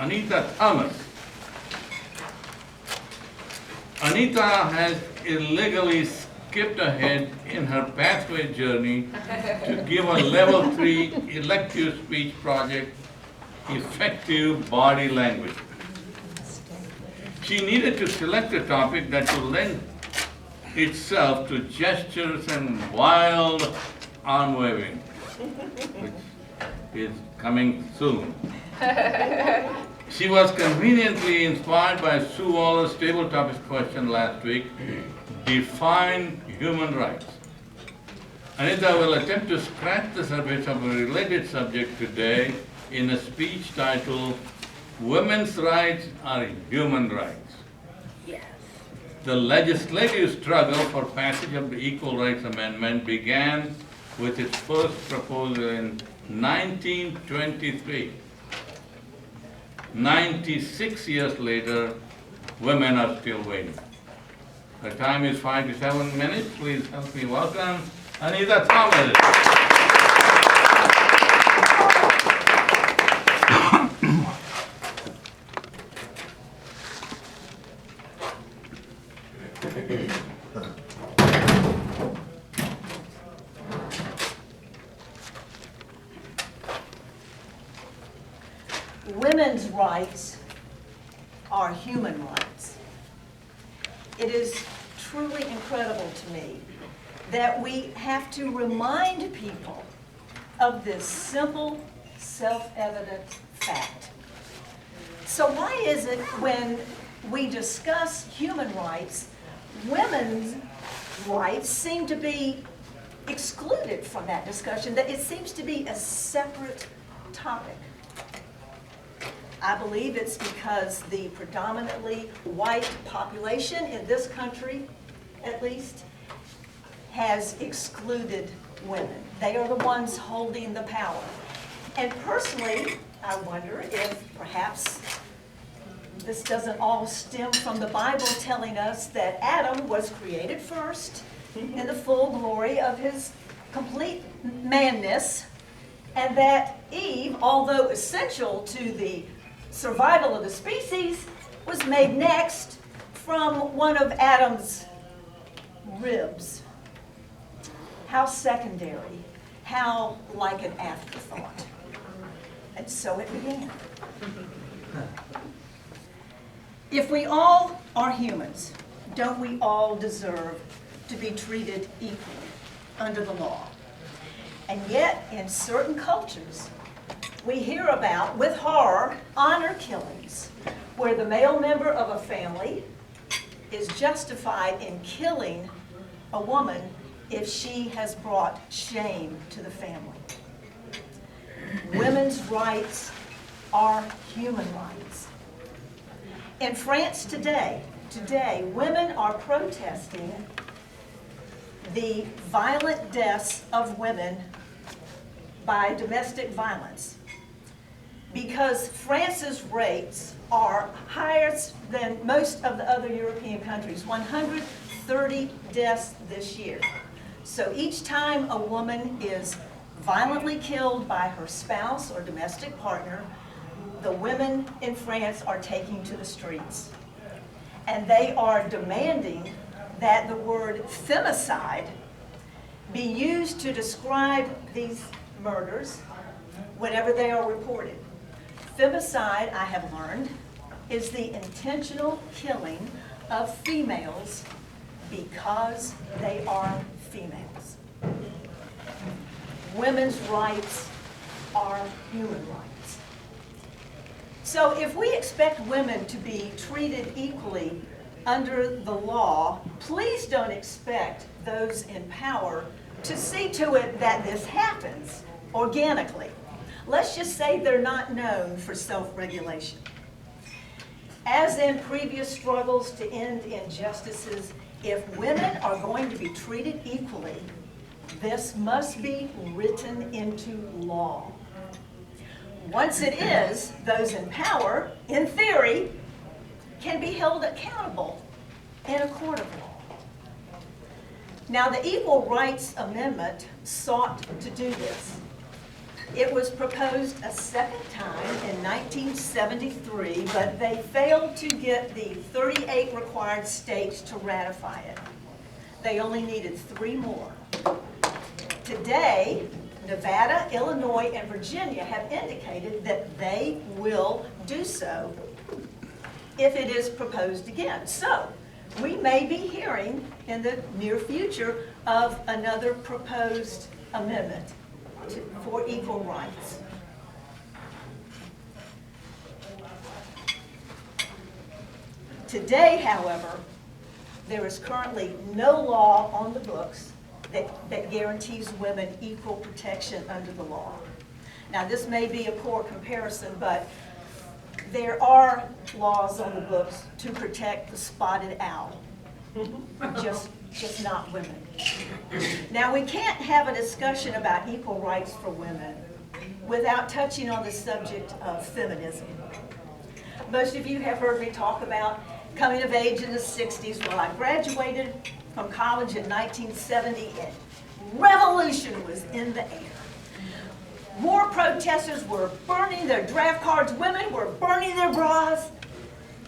Anita Thomas. Anita has illegally skipped ahead in her pathway journey to give a level 3 elective speech project, Effective Body Language. She needed to select a topic that would lend itself to gestures and wild arm waving, which is coming soon. She was conveniently inspired by Sue Waller's table topics question last week, Define Human Rights. Anita will attempt to scratch the surface of a related subject today in a speech titled, Women's Rights Are Human Rights. Yes. The legislative struggle for passage of the Equal Rights Amendment began with its first proposal in 1923. 96 years later, women are still waiting. The time is 5 to 7 minutes. Please help me welcome Anita Thomas. Women's rights are human rights. It is truly incredible to me that we have to remind people of this simple, self-evident fact. So why is it when we discuss human rights, women's rights seem to be excluded from that discussion, that it seems to be a separate topic? I believe it's because the predominantly white population in this country, at least, has excluded women. They are the ones holding the power. And personally, I wonder if perhaps this doesn't all stem from the Bible telling us that Adam was created first in the full glory of his complete manness, and that Eve, although essential to the survival of the species, was made next from one of Adam's ribs. How secondary, how like an afterthought. And so it began. If we all are humans, don't we all deserve to be treated equally under the law? And yet, in certain cultures, we hear about, with horror, honor killings, where the male member of a family is justified in killing a woman if she has brought shame to the family. Women's rights are human rights. In France today, women are protesting the violent deaths of women by domestic violence, because France's rates are higher than most of the other European countries, 130 deaths this year. So each time a woman is violently killed by her spouse or domestic partner, the women in France are taking to the streets. And they are demanding that the word femicide be used to describe these murders whenever they are reported. Femicide, I have learned, is the intentional killing of females because they are females. Women's rights are human rights. So if we expect women to be treated equally under the law, please don't expect those in power to see to it that this happens organically. Let's just say they're not known for self-regulation. As in previous struggles to end injustices, if women are going to be treated equally, this must be written into law. Once it is, those in power, in theory, can be held accountable in a court of law. Now, the Equal Rights Amendment sought to do this. It was proposed a second time in 1973, but they failed to get the 38 required states to ratify it. They only needed 3 more. Today, Nevada, Illinois, and Virginia have indicated that they will do so if it is proposed again. So, we may be hearing in the near future of another proposed amendment for equal rights. Today, however, there is currently no law on the books that guarantees women equal protection under the law. Now, this may be a poor comparison, but there are laws on the books to protect the spotted owl, just not women. Now, we can't have a discussion about equal rights for women without touching on the subject of feminism. Most of you have heard me talk about coming of age in the 60s. Well, I graduated from college in 1970, and revolution was in the air. More protesters were burning their draft cards, women were burning their bras,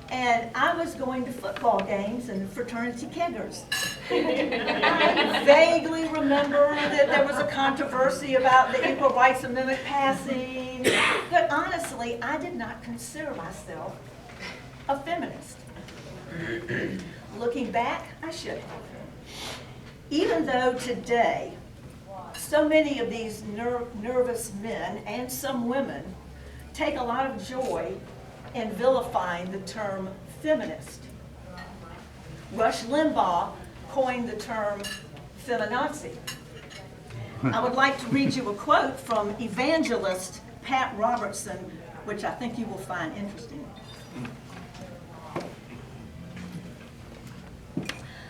and I was going to football games and fraternity keggers. I vaguely remember that there was a controversy about the Equal Rights Amendment passing, but honestly, I did not consider myself a feminist. Looking back, I should have. Even though today, so many of these nervous men and some women take a lot of joy in vilifying the term feminist. Rush Limbaugh coined the term feminazi. I would like to read you a quote from evangelist Pat Robertson, which I think you will find interesting.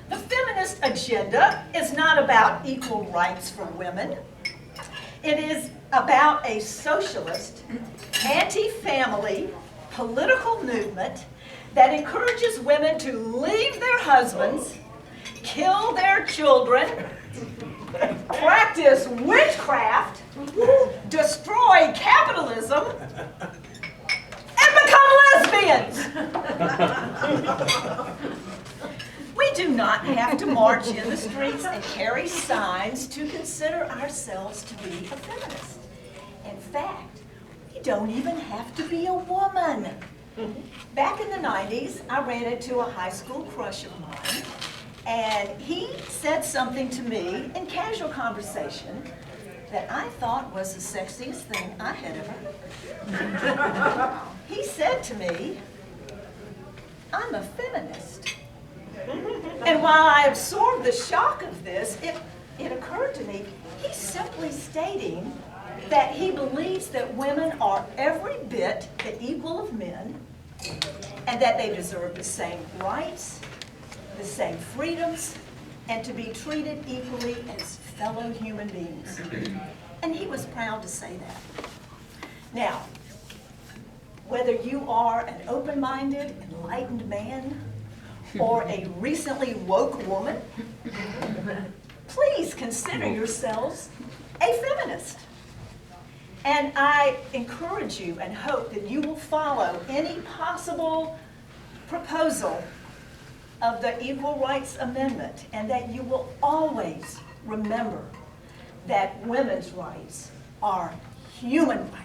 The feminist agenda is not about equal rights for women. It is about a socialist, anti-family political movement that encourages women to leave their husbands, kill their children, practice witchcraft, destroy capitalism, and become lesbians. We do not have to march in the streets and carry signs to consider ourselves to be a feminist. In fact, we don't even have to be a woman. Back in the 90s, I ran into a high school crush of mine, and he said something to me in casual conversation that I thought was the sexiest thing I had ever heard. He said to me, "I'm a feminist." And while I absorbed the shock of this, it occurred to me, he's simply stating that he believes that women are every bit the equal of men, and that they deserve the same rights, the same freedoms, and to be treated equally as fellow human beings. And he was proud to say that. Now, whether you are an open-minded, enlightened man, or a recently woke woman, please consider yourselves a feminist. And I encourage you and hope that you will follow any possible proposal of the Equal Rights Amendment, and that you will always remember that women's rights are human rights.